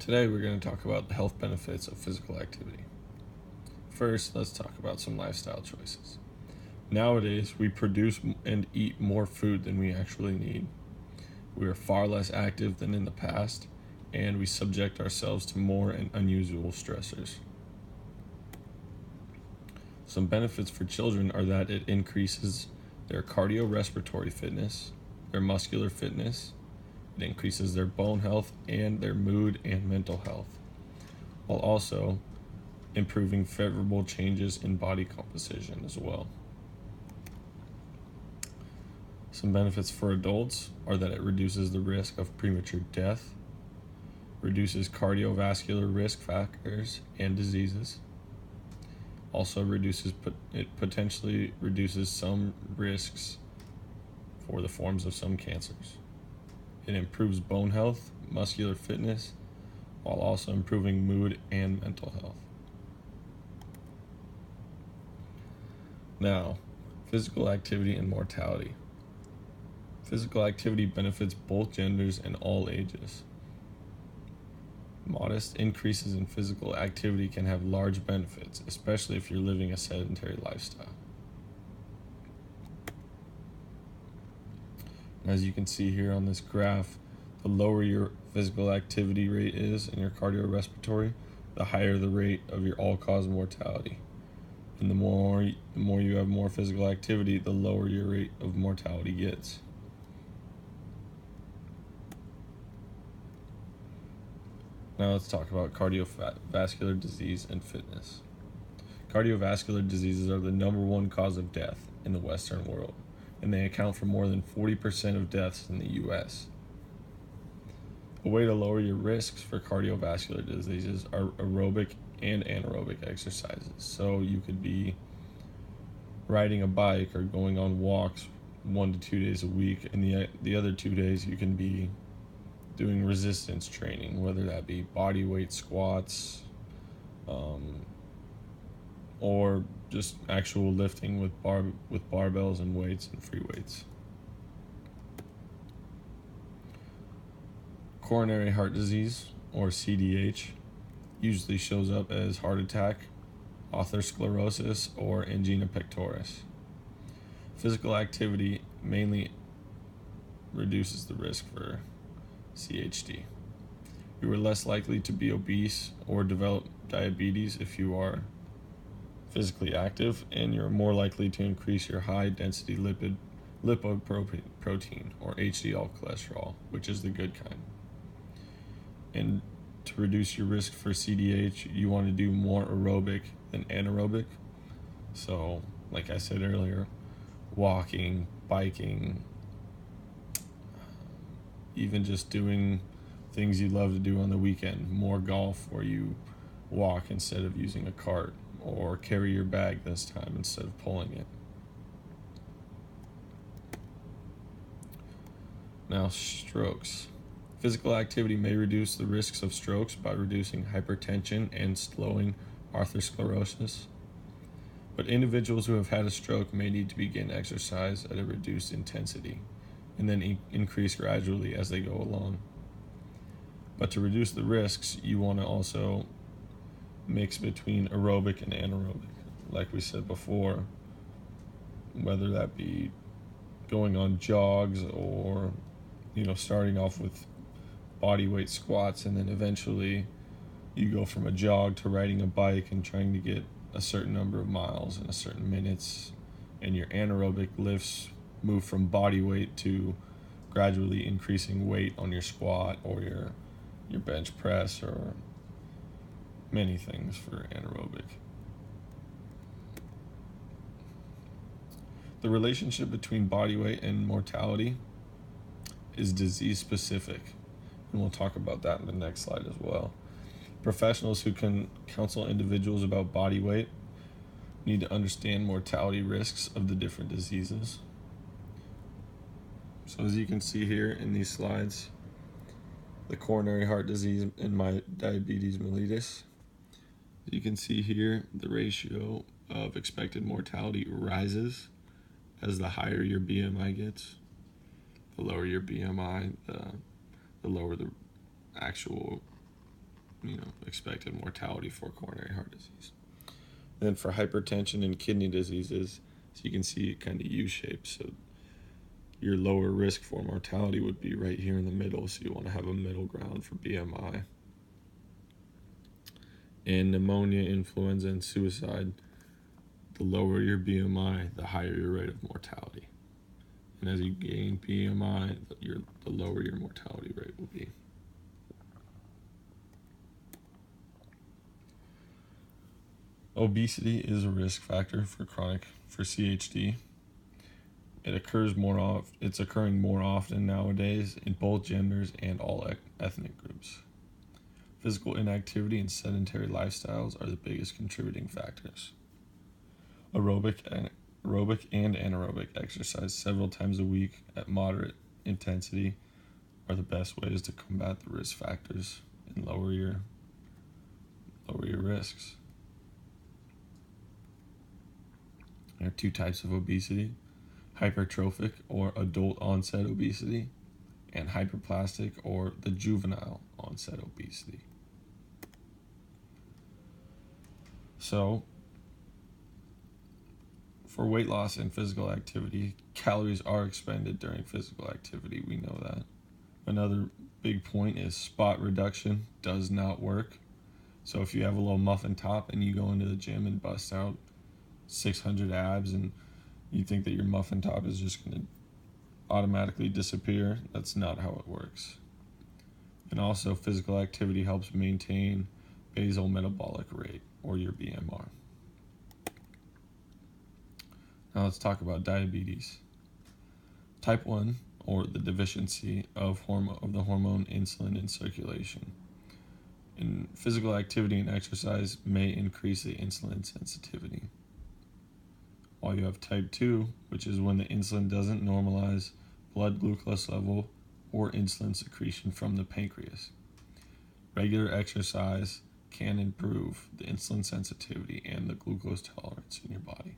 Today we're going to talk about the health benefits of physical activity. First, let's talk about some lifestyle choices. Nowadays, we produce and eat more food than we actually need. We are far less active than in the past, and we subject ourselves to more and unusual stressors. Some benefits for children are that it increases their cardiorespiratory fitness, their muscular fitness, it increases their bone health and their mood and mental health, while also improving favorable changes in body composition as well. Some benefits for adults are that it reduces the risk of premature death, reduces cardiovascular risk factors and diseases, also potentially reduces some risks for the forms of some cancers. It improves bone health, muscular fitness, while also improving mood and mental health. Now, physical activity and mortality. Physical activity benefits both genders and all ages. Modest increases in physical activity can have large benefits, especially if you're living a sedentary lifestyle. As you can see here on this graph, the lower your physical activity rate is in your cardiorespiratory, the higher the rate of your all-cause mortality. And the more you have more physical activity, the lower your rate of mortality gets. Now let's talk about cardiovascular disease and fitness. Cardiovascular diseases are the number one cause of death in the Western world, and they account for more than 40% of deaths in the U.S. A way to lower your risks for cardiovascular diseases are aerobic and anaerobic exercises. So you could be riding a bike or going on walks 1 to 2 days a week, and the other 2 days you can be doing resistance training, whether that be body weight squats, or just actual lifting with barbells and weights and free weights. Coronary heart disease, or CDH, usually shows up as heart attack, atherosclerosis, or angina pectoris. Physical activity mainly reduces the risk for CHD. You are less likely to be obese or develop diabetes if you are physically active, and you're more likely to increase your high-density lipoprotein, or HDL cholesterol, which is the good kind. And to reduce your risk for CDH, you want to do more aerobic than anaerobic. So, like I said earlier, walking, biking, even just doing things you love to do on the weekend, more golf where you walk instead of using a cart, or carry your bag this time instead of pulling it. Now, strokes. Physical activity may reduce the risks of strokes by reducing hypertension and slowing atherosclerosis. But individuals who have had a stroke may need to begin exercise at a reduced intensity and then increase gradually as they go along. But to reduce the risks, you want to also mix between aerobic and anaerobic, like we said before, whether that be going on jogs or, starting off with body weight squats, and then eventually you go from a jog to riding a bike and trying to get a certain number of miles in a certain minutes, and your anaerobic lifts move from body weight to gradually increasing weight on your squat or your bench press, or many things for anaerobic. The relationship between body weight and mortality is disease specific, and we'll talk about that in the next slide as well. Professionals who can counsel individuals about body weight need to understand mortality risks of the different diseases. So as you can see here in these slides, the coronary heart disease and my diabetes mellitus, you can see here the ratio of expected mortality rises as the higher your BMI gets. The lower your BMI, the lower the actual expected mortality for coronary heart disease. And then for hypertension and kidney diseases, so you can see it kind of U-shaped. So your lower risk for mortality would be right here in the middle. So you want to have a middle ground for BMI. And pneumonia, influenza, and suicide, the lower your BMI, the higher your rate of mortality. And as you gain BMI, the lower your mortality rate will be. Obesity is a risk factor for CHD. It's occurring more often nowadays in both genders and all ethnic groups. Physical inactivity and sedentary lifestyles are the biggest contributing factors. Aerobic and anaerobic exercise several times a week at moderate intensity are the best ways to combat the risk factors and lower your risks. There are two types of obesity: hypertrophic or adult onset obesity, and hyperplastic or the juvenile onset obesity. So, for weight loss and physical activity, calories are expended during physical activity. We know that. Another big point is spot reduction does not work. So if you have a little muffin top and you go into the gym and bust out 600 abs and you think that your muffin top is just going to automatically disappear, that's not how it works. And also, physical activity helps maintain basal metabolic rate, or your BMR. Now let's talk about diabetes. Type 1, or the deficiency of the hormone insulin in circulation. And physical activity and exercise may increase the insulin sensitivity. While you have type 2, which is when the insulin doesn't normalize blood glucose level or insulin secretion from the pancreas. Regular exercise can improve the insulin sensitivity and the glucose tolerance in your body.